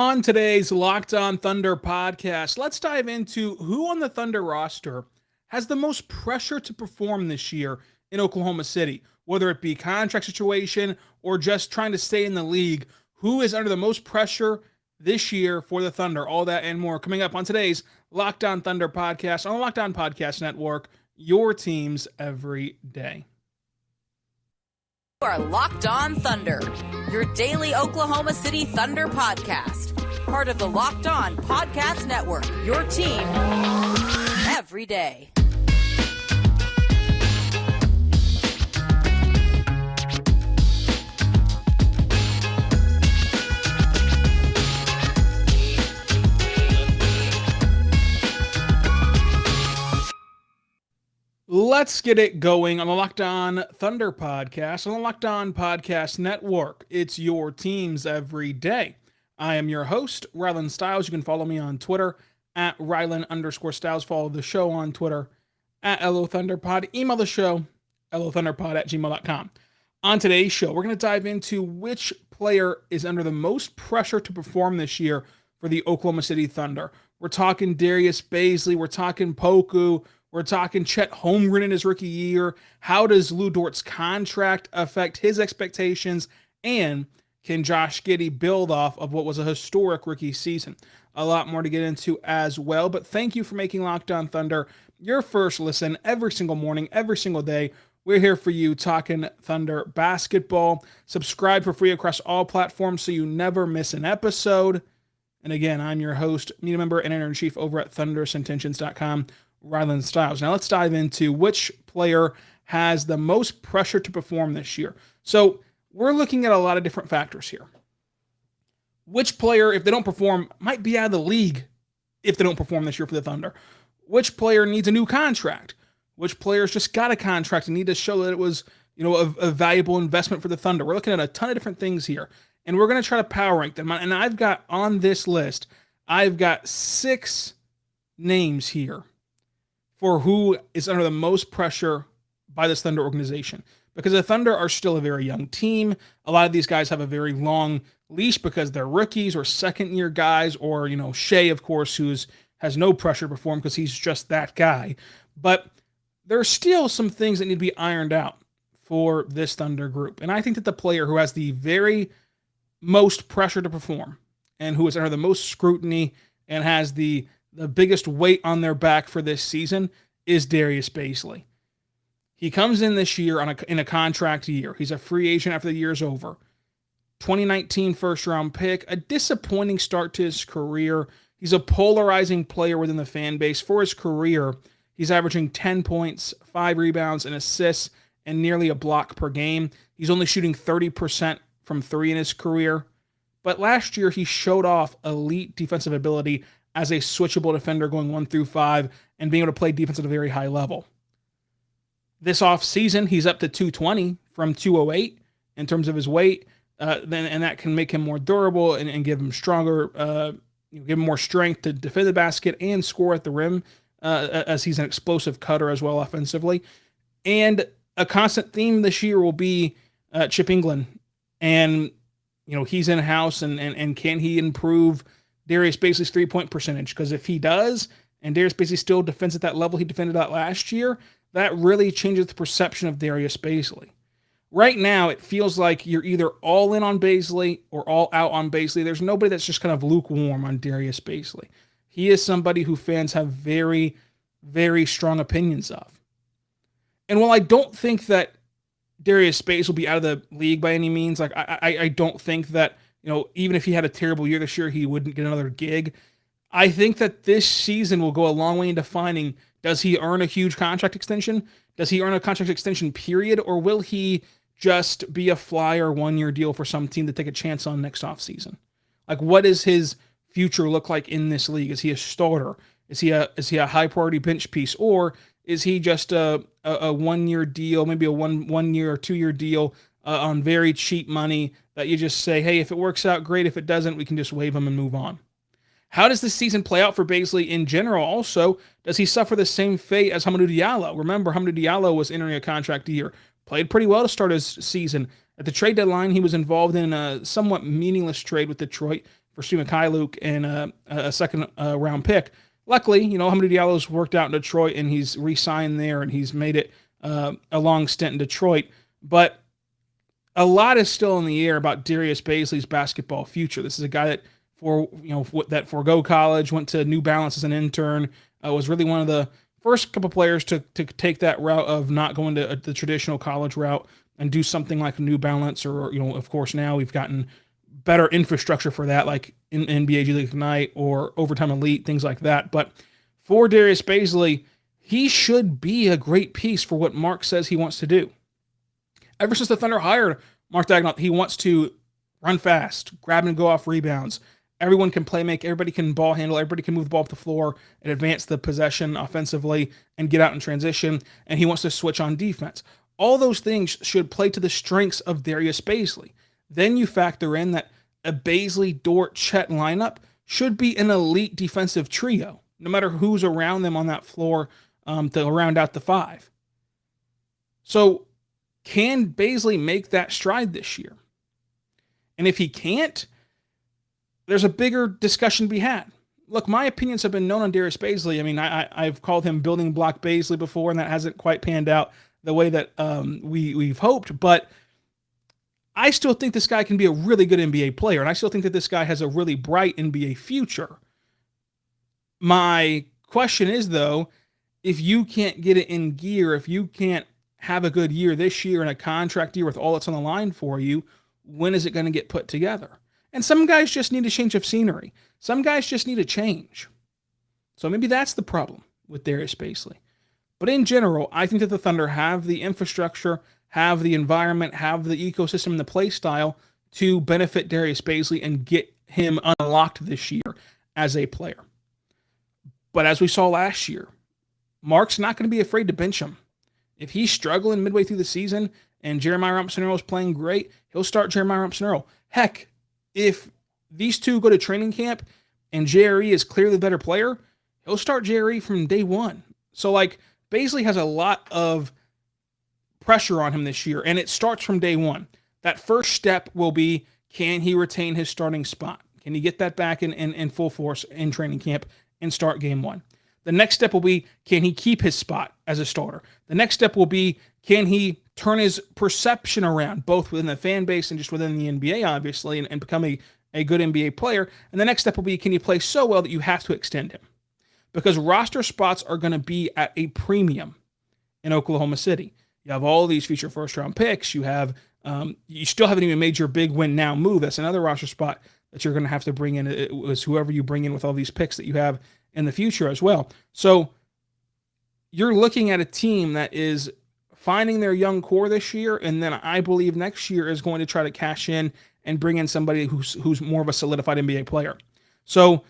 On today's Locked On Thunder podcast, let's dive into who on the Thunder roster has the most pressure to perform this year in Oklahoma City, whether it be contract situation or just trying to stay in the league. Who is under the most pressure this year for the Thunder? All that and more coming up on today's Locked On Thunder podcast on the Locked On Podcast Network, your teams every day. You are Locked On Thunder, your daily Oklahoma City Thunder podcast. Part of the Locked On Podcast Network, your team every day. Let's get it going on the Locked On Thunder podcast on the Locked On Podcast Network. It's your teams every day. I am your host, Rylan Stiles. You can follow me on Twitter at Rylan_Stiles. Follow the show on Twitter at LOThunderPod. Email the show, LOThunderPod@gmail.com. On today's show, we're going to dive into which player is under the most pressure to perform this year for the Oklahoma City Thunder. We're talking Darius Bazley. We're talking Poku. We're talking Chet Holmgren in his rookie year. How does Lu Dort's contract affect his expectations? And can Josh Giddey build off of what was a historic rookie season? A lot more to get into as well. But thank you for making Locked On Thunder your first listen every single morning, every single day. We're here for you talking Thunder basketball. Subscribe for free across all platforms so you never miss an episode. And again, I'm your host, media member, and editor-in-chief over at thundersintentions.com. Rylan Stiles. Now let's dive into which player has the most pressure to perform this year. So we're looking at a lot of different factors here. Which player, if they don't perform, might be out of the league if they don't perform this year for the Thunder? Which player needs a new contract? Which players just got a contract and need to show that it was, a valuable investment for the Thunder? We're looking at a ton of different things here, and we're going to try to power rank them. And I've got on this list, I've got 6 names here for who is under the most pressure by this Thunder organization. Because the Thunder are still a very young team. A lot of these guys have a very long leash because they're rookies or second-year guys, or, Shea, of course, has no pressure to perform because he's just that guy. But there are still some things that need to be ironed out for this Thunder group. And I think that the player who has the very most pressure to perform and who is under the most scrutiny and has the biggest weight on their back for this season is Darius Bazley. He comes in this year in a contract year. He's a free agent after the year's over. 2019 first-round pick, a disappointing start to his career. He's a polarizing player within the fan base. For his career, he's averaging 10 points, 5 rebounds, and assists, and nearly a block per game. He's only shooting 30% from 3 in his career. But last year, he showed off elite defensive ability as a switchable defender going 1 through 5 and being able to play defense at a very high level. This offseason, he's up to 220 from 208 in terms of his weight, and that can make him more durable and give him stronger, give him more strength to defend the basket and score at the rim, as he's an explosive cutter as well offensively. And a constant theme this year will be Chip England. And, he's in-house, and can he improve Darius Bazley's three-point percentage? Because if he does, and Darius Bazley still defends at that level he defended at last year, that really changes the perception of Darius Bazley. Right now, it feels like you're either all in on Bazley or all out on Bazley. There's nobody that's just kind of lukewarm on Darius Bazley. He is somebody who fans have very, very strong opinions of. And while I don't think that Darius Bazley will be out of the league by any means, like I don't think that, even if he had a terrible year this year, he wouldn't get another gig. I think that this season will go a long way in defining, does he earn a huge contract extension? Does he earn a contract extension, period? Or will he just be a flyer 1-year deal for some team to take a chance on next offseason? Like, what does his future look like in this league? Is he a starter? Is he a high priority bench piece? Or is he just a 1-year deal, maybe a one year or 2-year deal on very cheap money that you just say, hey, if it works out, great. If it doesn't, we can just waive him and move on. How does this season play out for Bazley in general? Also, does he suffer the same fate as Hamidou Diallo? Remember, Hamidou Diallo was entering a contract year, played pretty well to start his season, At the trade deadline, he was involved in a somewhat meaningless trade with Detroit for Stu Mikhailuk and a second round pick. Luckily, Hamidou Diallo's worked out in Detroit, and he's re-signed there, and he's made it a long stint in Detroit. But a lot is still in the air about Darius Bazley's basketball future. This is a guy that forgo college, went to New Balance as an intern, was really one of the first couple players to take that route of not going to the traditional college route and do something like New Balance, or of course now we've gotten better infrastructure for that, like in NBA G League Ignite or Overtime Elite, things like that. But for Darius Bazley, he should be a great piece for what Mark says he wants to do. Ever since the Thunder hired Mark Daigneault, he wants to run fast, grab and go off rebounds. Everyone can play make, everybody can ball handle, everybody can move the ball up the floor and advance the possession offensively and get out in transition, and he wants to switch on defense. All those things should play to the strengths of Darius Bazley. Then you factor in that a Bazley, Dort, Chet lineup should be an elite defensive trio, no matter who's around them on that floor to round out the five. So can Bazley make that stride this year? And if he can't, there's a bigger discussion to be had. Look, my opinions have been known on Darius Bazley. I mean, I've called him building block Bazley before, and that hasn't quite panned out the way that we've hoped. But I still think this guy can be a really good NBA player, and I still think that this guy has a really bright NBA future. My question is, though, if you can't get it in gear, if you can't have a good year this year and a contract year with all that's on the line for you, when is it going to get put together? And some guys just need a change of scenery. Some guys just need a change. So maybe that's the problem with Darius Bazley. But in general, I think that the Thunder have the infrastructure, have the environment, have the ecosystem and the play style to benefit Darius Bazley and get him unlocked this year as a player. But as we saw last year, Mark's not going to be afraid to bench him. If he's struggling midway through the season and Jeremiah Robinson-Earl is playing great, he'll start Jeremiah Robinson-Earl. Heck, if these two go to training camp and JRE is clearly the better player, he'll start JRE from day one. So, Bazley has a lot of pressure on him this year, and it starts from day one. That first step will be, can he retain his starting spot? Can he get that back in full force in training camp and start game one? The next step will be, can he keep his spot as a starter? The next step will be, can he turn his perception around, both within the fan base and just within the NBA, obviously, and become a good NBA player? And the next step will be, can he play so well that you have to extend him? Because roster spots are going to be at a premium in Oklahoma City. You have all these future first-round picks. You have, you still haven't even made your big win now move. That's another roster spot that you're going to have to bring in. It was whoever you bring in with all these picks that you have in the future as well. So you're looking at a team that is finding their young core this year, and then I believe next year is going to try to cash in and bring in somebody who's more of a solidified NBA player. So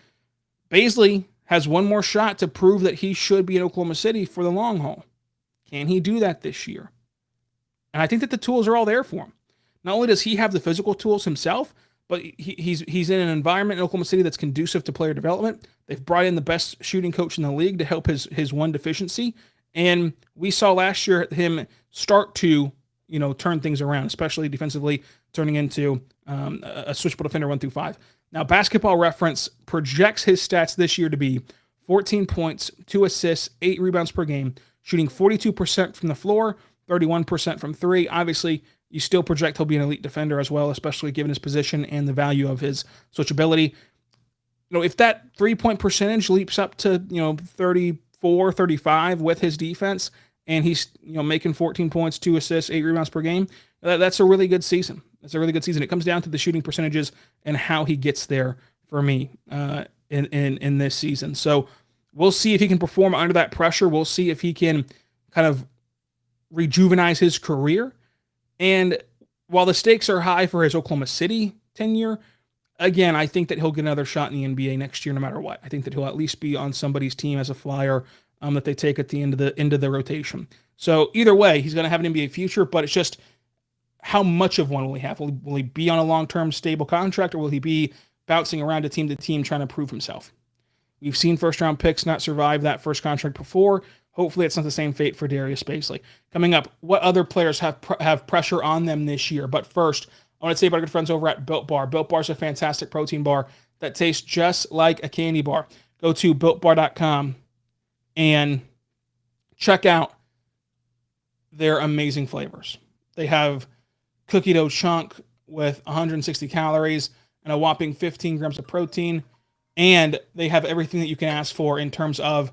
Bazley has one more shot to prove that he should be in Oklahoma City for the long haul. Can he do that this year? And I think that the tools are all there for him. Not only does he have the physical tools himself, but he's in an environment in Oklahoma City that's conducive to player development. They've brought in the best shooting coach in the league to help his one deficiency. And we saw last year him start to, turn things around, especially defensively, turning into a switchable defender 1 through 5. Now, Basketball Reference projects his stats this year to be 14 points, 2 assists, 8 rebounds per game, shooting 42% from the floor, 31% from three. Obviously, you still project he'll be an elite defender as well, especially given his position and the value of his switchability. If that 3-point percentage leaps up to, 34, 35 with his defense, and he's, making 14 points, 2 assists, 8 rebounds per game, that's a really good season. That's a really good season. It comes down to the shooting percentages and how he gets there for me in this season. So we'll see if he can perform under that pressure. We'll see if he can kind of rejuvenize his career. And while the stakes are high for his Oklahoma City tenure, again, I think that he'll get another shot in the NBA next year no matter what. I think that he'll at least be on somebody's team as a flyer that they take at the end of the rotation. So either way, he's going to have an NBA future, but it's just how much of one will he have? Will he be on a long-term stable contract, or will he be bouncing around to team trying to prove himself? We've seen first-round picks not survive that first contract before. Hopefully it's not the same fate for Darius Bazley. Coming up, what other players have pressure on them this year? But first, I want to say about our good friends over at Built Bar. Built Bar is a fantastic protein bar that tastes just like a candy bar. Go to BuiltBar.com and check out their amazing flavors. They have cookie dough chunk with 160 calories and a whopping 15 grams of protein. And they have everything that you can ask for in terms of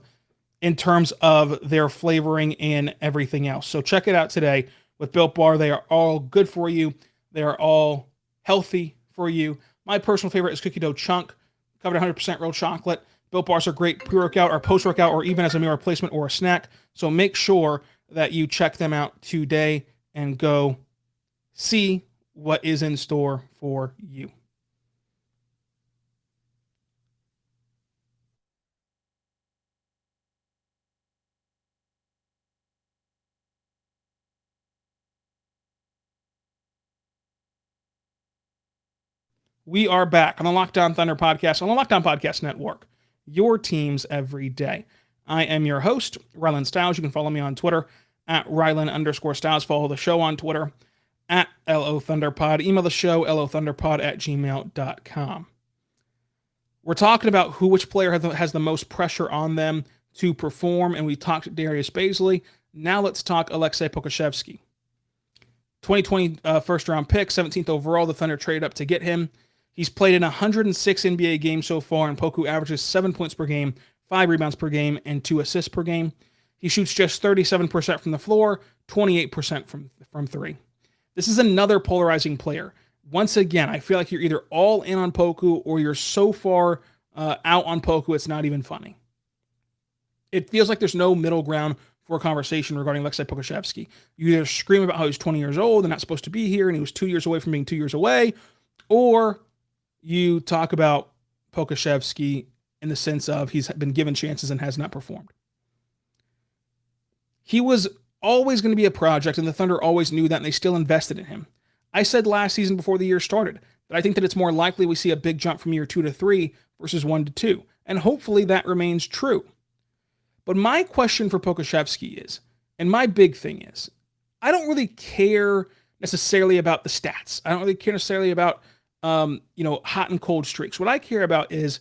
their flavoring and everything else. So check it out today with Built Bar. They are all good for you. They are all healthy for you. My personal favorite is cookie dough chunk, covered 100% real chocolate. Built Bars are great pre-workout or post-workout or even as a meal replacement or a snack. So make sure that you check them out today and go see what is in store for you. We are back on the Locked On Thunder Podcast, on the Locked On Podcast Network, your teams every day. I am your host, Rylan Stiles. You can follow me on Twitter at Rylan_Stiles. Follow the show on Twitter at LOThunderPod. Email the show, lothunderpod@gmail.com. We're talking about which player has the most pressure on them to perform, and we talked Darius Bazley. Now let's talk Aleksej Pokusevski. 2020 first-round pick, 17th overall. The Thunder traded up to get him. He's played in 106 NBA games so far, and Poku averages 7 points per game, 5 rebounds per game, and 2 assists per game. He shoots just 37% from the floor, 28% from three. This is another polarizing player. Once again, I feel like you're either all in on Poku or you're so far out on Poku, it's not even funny. It feels like there's no middle ground for a conversation regarding Aleksej Pokusevski. You either scream about how he's 20 years old and not supposed to be here and he was 2 years away from being 2 years away, or you talk about Pokusevski in the sense of he's been given chances and has not performed. He was always going to be a project, and the Thunder always knew that, and they still invested in him. I said last season before the year started that I think that it's more likely we see a big jump from year 2 to 3 versus 1 to 2, and hopefully that remains true. But my question for Pokusevski is, and my big thing is, I don't really care necessarily about the stats. I don't really care necessarily about hot and cold streaks. What I care about is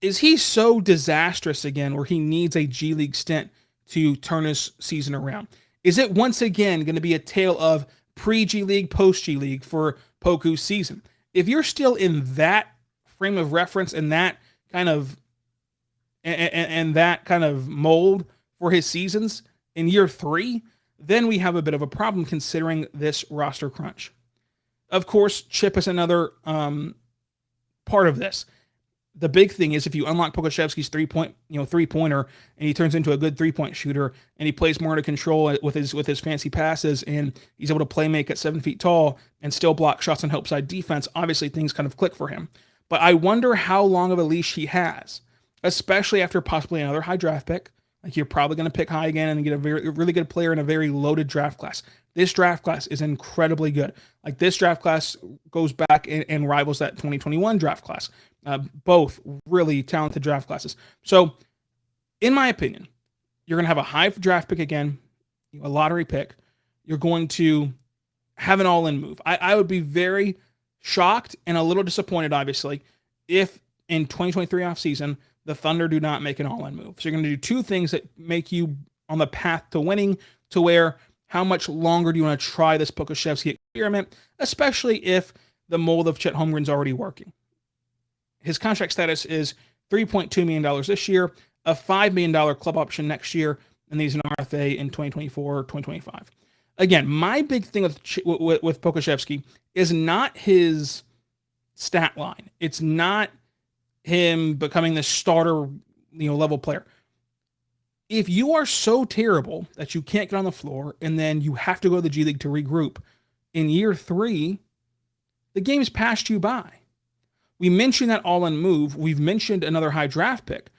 he so disastrous again where he needs a G League stint to turn his season around? Is it once again going to be a tale of pre-G League, post-G League for Poku's season? If you're still in that frame of reference and that kind of mold for his seasons in year 3, then we have a bit of a problem considering this roster crunch. Of course, chip is another part of this. The big thing is if you unlock Pokusevski's three-pointer and he turns into a good three-point shooter and he plays more under control with his fancy passes and he's able to play make at 7 feet tall and still block shots and help side defense, obviously things kind of click for him. But I wonder how long of a leash he has, especially after possibly another high draft pick. Like you're probably going to pick high again and get a really good player in a very loaded draft class. This draft class is incredibly good. Like this draft class goes back and rivals that 2021 draft class. Both really talented draft classes. So, in my opinion, you're going to have a high draft pick again, a lottery pick. You're going to have an all-in move. I would be very shocked and a little disappointed, obviously, if in 2023 offseason, the Thunder do not make an all-in move. So you're going to do two things that make you on the path to winning, to where how much longer do you want to try this Pokusevski experiment, especially if the mold of Chet Holmgren is already working. His contract status is $3.2 million this year, a $5 million club option next year, and he's an RFA in 2024 or 2025. Again, my big thing with Pokusevski is not his stat line. It's not him becoming the starter, level player. If you are so terrible that you can't get on the floor and then you have to go to the G League to regroup in year 3, the game's passed you by. We mentioned that all-in move. We've mentioned another high draft pick.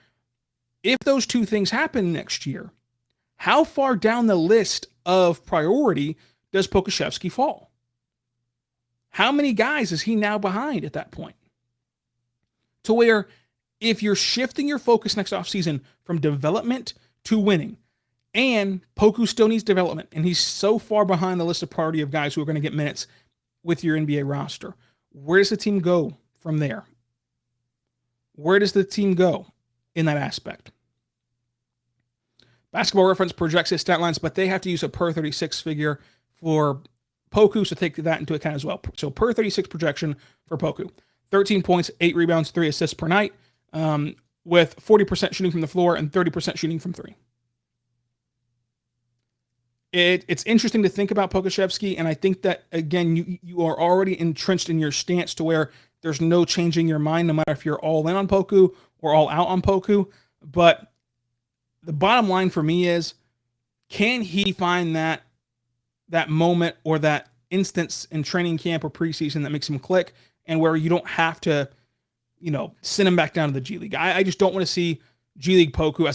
If those two things happen next year, how far down the list of priority does Pokusevski fall? How many guys is he now behind at that point? To where if you're shifting your focus next offseason from development to winning, And Poku still needs development, and he's so far behind the list of priority of guys who are going to get minutes with your NBA roster. Where does the team go from there? Where does the team go in that aspect? Basketball Reference projects his stat lines, but they have to use a per 36 figure for Poku, so take that into account as well. So per 36 projection for Poku. 13 points, 8 rebounds, 3 assists per night, with 40% shooting from the floor and 30% shooting from three. It's interesting to think about Pokusevski, and I think that, again, you are already entrenched in your stance to where there's no changing your mind, no matter if you're all in on Poku or all out on Poku. But the bottom line for me is, can he find that moment or that instance in training camp or preseason that makes him click, and where you don't have to, send him back down to the G League? I just don't want to see G League Poku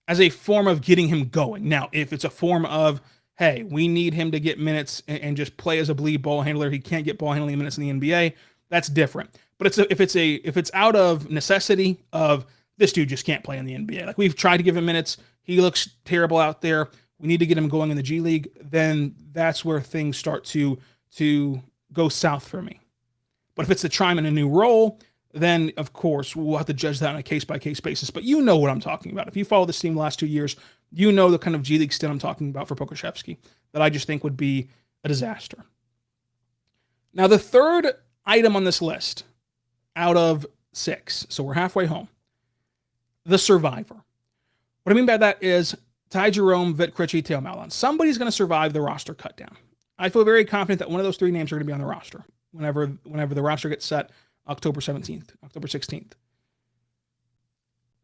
as a form of getting him going. Now, if it's a form of, hey, we need him to get minutes and just play as a bleed ball handler, he can't get ball handling minutes in the NBA, that's different. But if it's out of necessity of this dude just can't play in the NBA, like we've tried to give him minutes, he looks terrible out there, we need to get him going in the G League, then that's where things start to go south for me. But if it's to try him in a new role, then of course we'll have to judge that on a case-by-case basis. But you know what I'm talking about. If you follow this team the last 2 years, you know the kind of G League stint I'm talking about for Pokusevski that I just think would be a disaster. Now, the third item on this list out of 6, so we're halfway home, the survivor. What I mean by that is Ty Jerome, Vit Krejci, Theo Maledon. Somebody's going to survive the roster cut down. I feel very confident that one of those 3 names are going to be on the roster whenever the roster gets set October 17th, October 16th.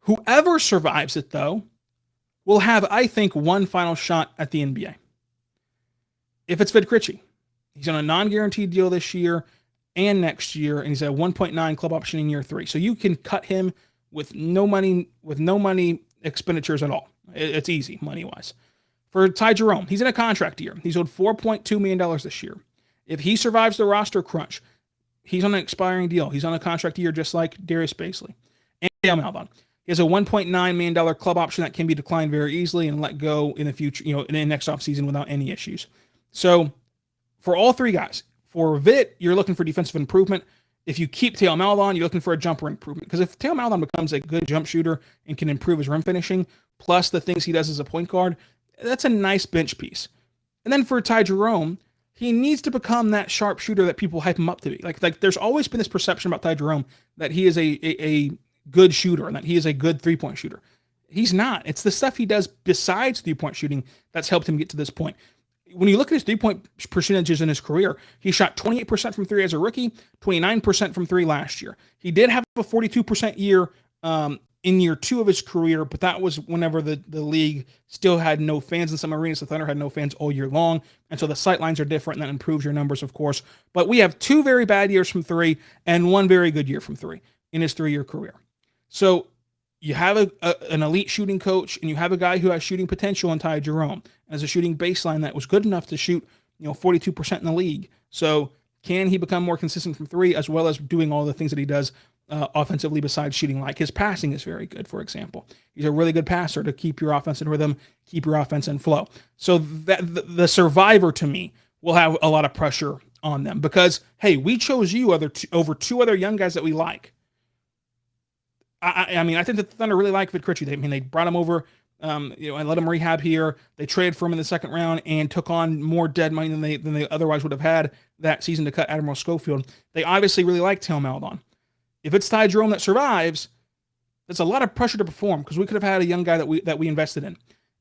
Whoever survives it, though, will have, I think, one final shot at the NBA. If it's Vit Krejci, he's on a non-guaranteed deal this year and next year, and he's at 1.9 club option in year 3. So you can cut him with no money expenditures at all. It's easy, money-wise. For Ty Jerome, he's in a contract year. He's owed $4.2 million this year. If he survives the roster crunch, he's on an expiring deal. He's on a contract year just like Darius Bazley. And Theo Maledon. He has a $1.9 million club option that can be declined very easily and let go in the future, in the next offseason without any issues. So for all 3 guys, for Vit, you're looking for defensive improvement. If you keep Theo Maledon, you're looking for a jumper improvement. Because if Theo Maledon becomes a good jump shooter and can improve his rim finishing, plus the things he does as a point guard, that's a nice bench piece. And then for Ty Jerome, he needs to become that sharp shooter that people hype him up to be. Like there's always been this perception about Ty Jerome that he is a good shooter and that he is a good 3-point shooter. He's not. It's the stuff he does besides 3-point shooting that's helped him get to this point. When you look at his 3-point percentages in his career, he shot 28% from 3 as a rookie, 29% from 3 last year. He did have a 42% year in year 2 of his career, but that was whenever the league still had no fans in some arenas. The Thunder had no fans all year long, and so the sight lines are different, and that improves your numbers, of course. But we have 2 very bad years from 3 and 1 very good year from 3 in his 3-year career. So you have an elite shooting coach, and you have a guy who has shooting potential in Ty Jerome, as a shooting baseline that was good enough to shoot 42% in the league. So can he become more consistent from 3, as well as doing all the things that he does offensively besides shooting? Like his passing is very good, for example. He's a really good passer to keep your offense in rhythm, keep your offense in flow. So that the survivor, to me, will have a lot of pressure on them because, hey, we chose you over 2 other young guys that we like. I mean, I think that the Thunder really like Vit Krejci. They brought him over, and let him rehab here. They traded for him in the 2nd round and took on more dead money than they otherwise would have had that season to cut Admiral Schofield. They obviously really like Theo Maledon. If it's Ty Jerome that survives, that's a lot of pressure to perform because we could have had a young guy that we invested in.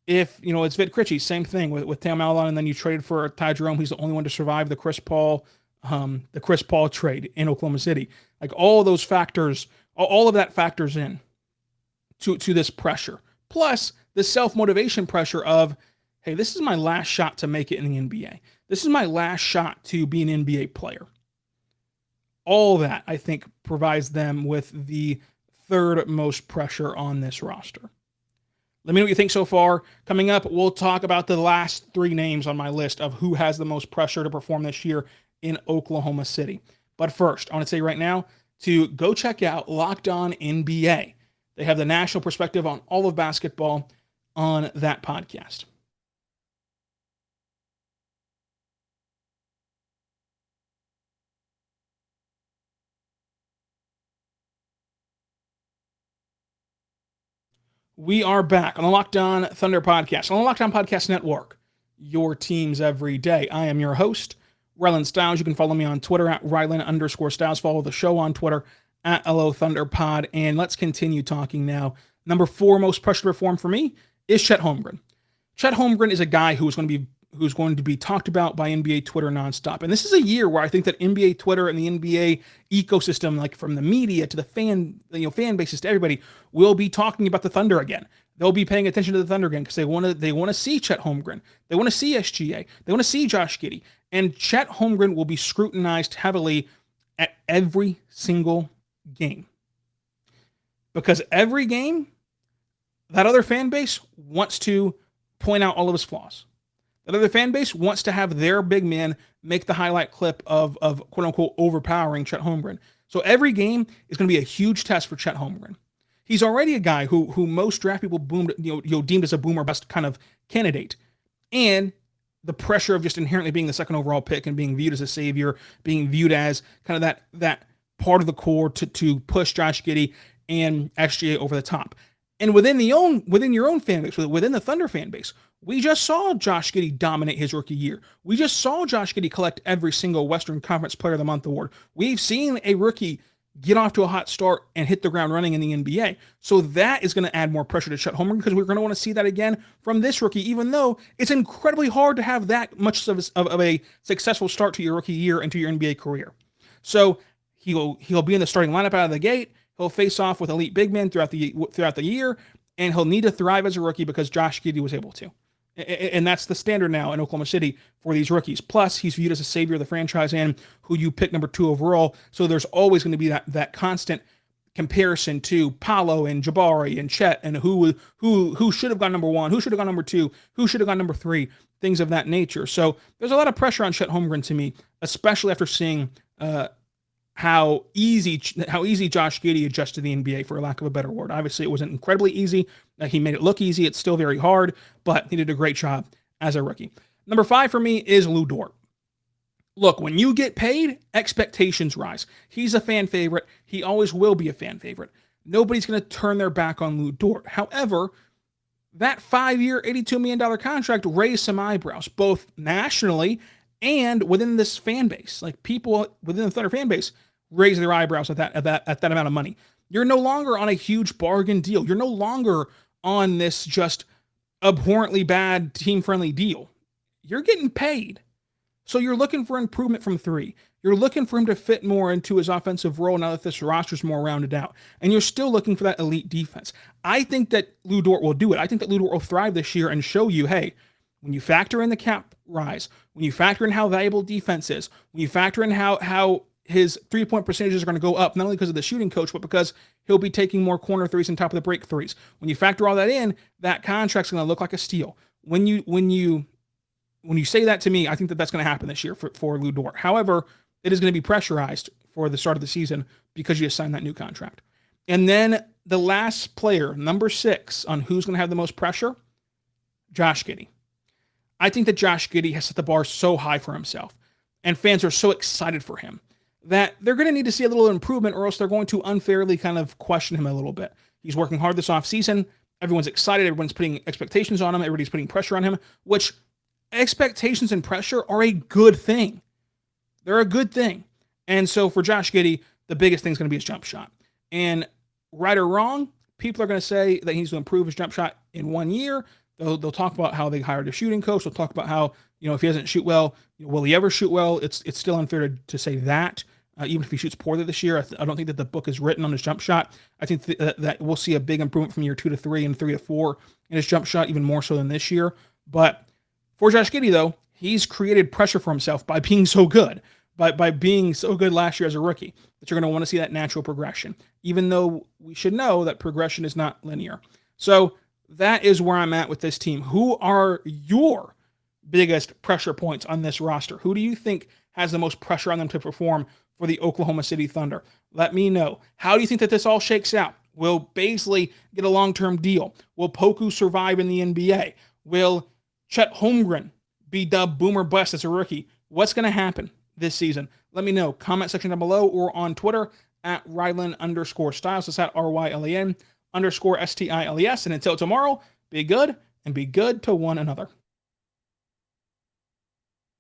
If it's Vit Krejci, same thing with Theo Maledon, and then you traded for Ty Jerome. He's the only one to survive the Chris Paul trade in Oklahoma City. Like all of those factors. All of that factors in to this pressure. Plus, the self-motivation pressure of, hey, this is my last shot to make it in the NBA. This is my last shot to be an NBA player. All that, I think, provides them with the 3rd most pressure on this roster. Let me know what you think so far. Coming up, we'll talk about the last 3 names on my list of who has the most pressure to perform this year in Oklahoma City. But first, I want to say right now, to go check out Locked On NBA. They have the national perspective on all of basketball on that podcast. We are back on the Locked On Thunder Podcast, on the Locked On Podcast Network, your teams every day. I am your host, Rylan Stiles. You can follow me on Twitter at Rylan_Stiles. Follow the show on Twitter at LO Thunder Pod. And let's continue talking now. Number 4 most pressure to perform for me is Chet Holmgren. Chet Holmgren is a guy who's going to be talked about by NBA Twitter nonstop. And this is a year where I think that NBA Twitter and the NBA ecosystem, like from the media to the fan bases to everybody, will be talking about the Thunder again. They'll be paying attention to the Thunder again because they want to see Chet Holmgren. They want to see SGA. They want to see Josh Giddey. And Chet Holmgren will be scrutinized heavily at every single game. Because every game, that other fan base wants to point out all of his flaws. That other fan base wants to have their big man make the highlight clip of quote-unquote overpowering Chet Holmgren. So every game is going to be a huge test for Chet Holmgren. He's already a guy who most draft people deemed as a boomer bust kind of candidate. And the pressure of just inherently being the second overall pick and being viewed as a savior, being viewed as kind of that part of the core to push Josh Giddey and SGA over the top. And within your own fan base, within the Thunder fan base, we just saw Josh Giddey dominate his rookie year. We just saw Josh Giddey collect every single Western Conference Player of the Month award. We've seen a rookie get off to a hot start and hit the ground running in the NBA. So that is going to add more pressure to Chet Holmgren because we're going to want to see that again from this rookie, even though it's incredibly hard to have that much of a successful start to your rookie year and to your NBA career. So he'll be in the starting lineup out of the gate. He'll face off with elite big men throughout the year, and he'll need to thrive as a rookie because Josh Giddey was able to. And that's the standard now in Oklahoma City for these rookies. Plus, he's viewed as a savior of the franchise and who you pick number 2 overall. So there's always going to be that constant comparison to Paolo and Jabari and Chet and who should have gone number 1, who should have gone number 2, who should have gone number 3, things of that nature. So there's a lot of pressure on Chet Holmgren to me, especially after seeing how easy Josh Giddey adjusted to the NBA, for lack of a better word. Obviously, it wasn't incredibly easy. He made it look easy. It's still very hard, but he did a great job as a rookie. Number 5 for me is Lu Dort. Look, when you get paid, expectations rise. He's a fan favorite. He always will be a fan favorite. Nobody's going to turn their back on Lu Dort. However, that 5-year, $82 million contract raised some eyebrows, both nationally and within this fan base. Like, people within the Thunder fan base raise their eyebrows at that amount of money. You're no longer on a huge bargain deal. You're no longer on this just abhorrently bad team-friendly deal. You're getting paid. So you're looking for improvement from 3. You're looking for him to fit more into his offensive role now that this roster's more rounded out. And you're still looking for that elite defense. I think that Lu Dort will do it. I think that Lu Dort will thrive this year and show you, hey, when you factor in the cap rise, when you factor in how valuable defense is, when you factor in how his 3-point percentages are going to go up, not only because of the shooting coach, but because he'll be taking more corner threes and top of the break threes. When you factor all that in, that contract's going to look like a steal. When you say that to me, I think that that's going to happen this year for Lu Dort. However, it is going to be pressurized for the start of the season because you signed that new contract. And then the last player, number 6, on who's going to have the most pressure, Josh Giddey. I think that Josh Giddey has set the bar so high for himself, and fans are so excited for him that they're going to need to see a little improvement, or else they're going to unfairly kind of question him a little bit. He's working hard this offseason. Everyone's excited. Everyone's putting expectations on him. Everybody's putting pressure on him, which expectations and pressure are a good thing. They're a good thing. And so for Josh Giddey, the biggest thing is going to be his jump shot. And right or wrong, people are going to say that he needs to improve his jump shot in 1 year. They'll talk about how they hired a shooting coach. They'll talk about how, if he doesn't shoot well, will he ever shoot well? It's still unfair to say that. Even if he shoots poorly this year, I don't think that the book is written on his jump shot. I think that we'll see a big improvement from year 2 to 3 and 3 to 4 in his jump shot, even more so than this year. But for Josh Giddey, though, he's created pressure for himself by being so good, by being so good last year as a rookie, that you're going to want to see that natural progression, even though we should know that progression is not linear. So that is where I'm at with this team. Who are your biggest pressure points on this roster? Who do you think has the most pressure on them to perform for the Oklahoma City Thunder? Let me know. How do you think that this all shakes out? Will Bazley get a long-term deal? Will Poku survive in the NBA? Will Chet Holmgren be dubbed boomer bust as a rookie? What's going to happen this season? Let me know. Comment section down below or on Twitter at Rylan_Styles. It's at RYLAN_STILES. And until tomorrow, be good and be good to one another.